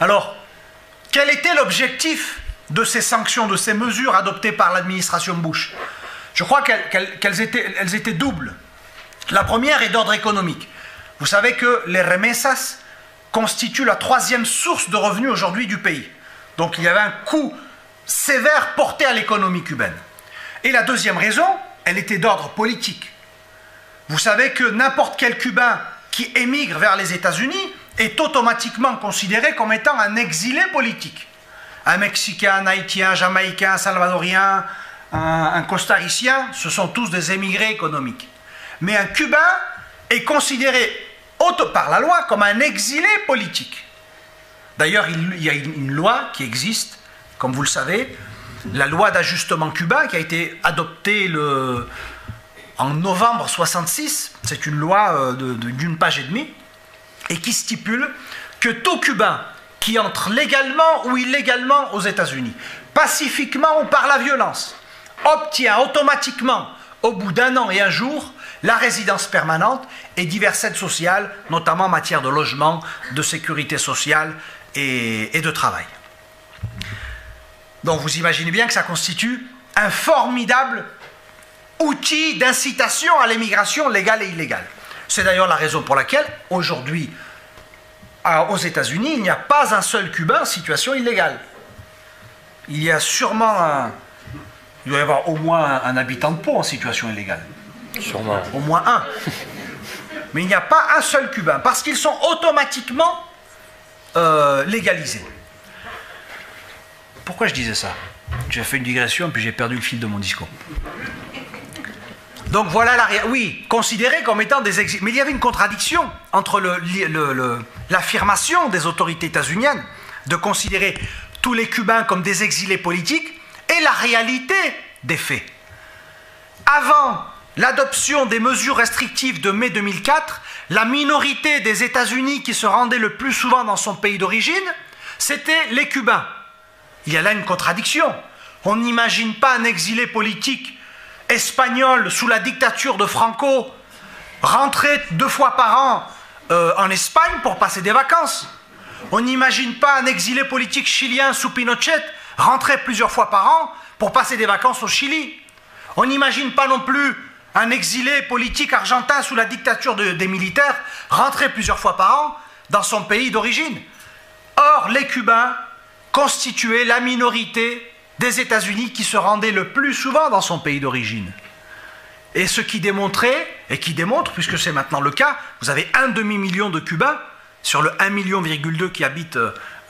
Alors, quel était l'objectif de ces sanctions, de ces mesures adoptées par l'administration Bush? Je crois qu'elles étaient doubles. La première est d'ordre économique. Vous savez que les remessas constituent la troisième source de revenus aujourd'hui du pays. Donc il y avait un coup sévère porté à l'économie cubaine. Et la deuxième raison, elle était d'ordre politique. Vous savez que n'importe quel Cubain qui émigre vers les États-Unis est automatiquement considéré comme étant un exilé politique. Un Mexicain, un Haïtien, un Jamaïcain, un Salvadorien, un Costaricien, ce sont tous des émigrés économiques. Mais un Cubain est considéré par la loi comme un exilé politique. D'ailleurs, il y a une loi qui existe, comme vous le savez, la loi d'ajustement cubain qui a été adoptée en novembre 1966. C'est une loi d'une page et demie et qui stipule que tout Cubain qui entre légalement ou illégalement aux États-Unis, pacifiquement ou par la violence, obtient automatiquement, au bout d'1 an et 1 jour, la résidence permanente et diverses aides sociales, notamment en matière de logement, de sécurité sociale et de travail. Donc vous imaginez bien que ça constitue un formidable outil d'incitation à l'émigration légale et illégale. C'est d'ailleurs la raison pour laquelle, aujourd'hui, aux États-Unis, il n'y a pas un seul Cubain en situation illégale. Il y a sûrement il doit y avoir au moins un habitant de Pau en situation illégale. Sûrement. Au moins un. Mais il n'y a pas un seul Cubain, parce qu'ils sont automatiquement légalisés. Pourquoi je disais ça? J'ai fait une digression, puis j'ai perdu le fil de mon discours. Donc voilà oui, considérés comme étant des exilés. Mais il y avait une contradiction entre l'affirmation des autorités états-uniennes de considérer tous les Cubains comme des exilés politiques et la réalité des faits. Avant l'adoption des mesures restrictives de mai 2004, la minorité des États-Unis qui se rendait le plus souvent dans son pays d'origine, c'était les Cubains. Il y a là une contradiction. On n'imagine pas un exilé politique espagnol sous la dictature de Franco rentrer 2 fois par an en Espagne pour passer des vacances. On n'imagine pas un exilé politique chilien sous Pinochet rentrer plusieurs fois par an pour passer des vacances au Chili. On n'imagine pas non plus un exilé politique argentin sous la dictature des militaires rentrer plusieurs fois par an dans son pays d'origine. Or, les Cubains constituaient la minorité des États-Unis qui se rendaient le plus souvent dans son pays d'origine. Et ce qui démontrait, et qui démontre, puisque c'est maintenant le cas, vous avez 1 demi-million de Cubains sur le 1,2 million qui habitent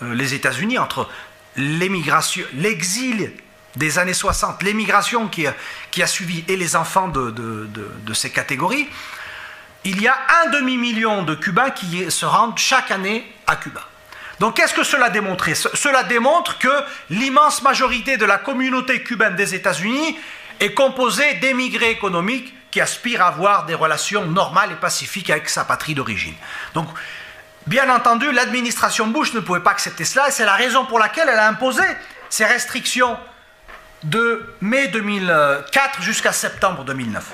les États-Unis, entre l'émigration, l'exil des années 60, l'émigration qui a suivi et les enfants de ces catégories, il y a 1 demi-million de Cubains qui se rendent chaque année à Cuba. Donc qu'est-ce que cela démontrait? Cela démontre que l'immense majorité de la communauté cubaine des États-Unis est composée d'émigrés économiques qui aspirent à avoir des relations normales et pacifiques avec sa patrie d'origine. Donc, bien entendu, l'administration Bush ne pouvait pas accepter cela et c'est la raison pour laquelle elle a imposé ces restrictions de mai 2004 jusqu'à septembre 2009.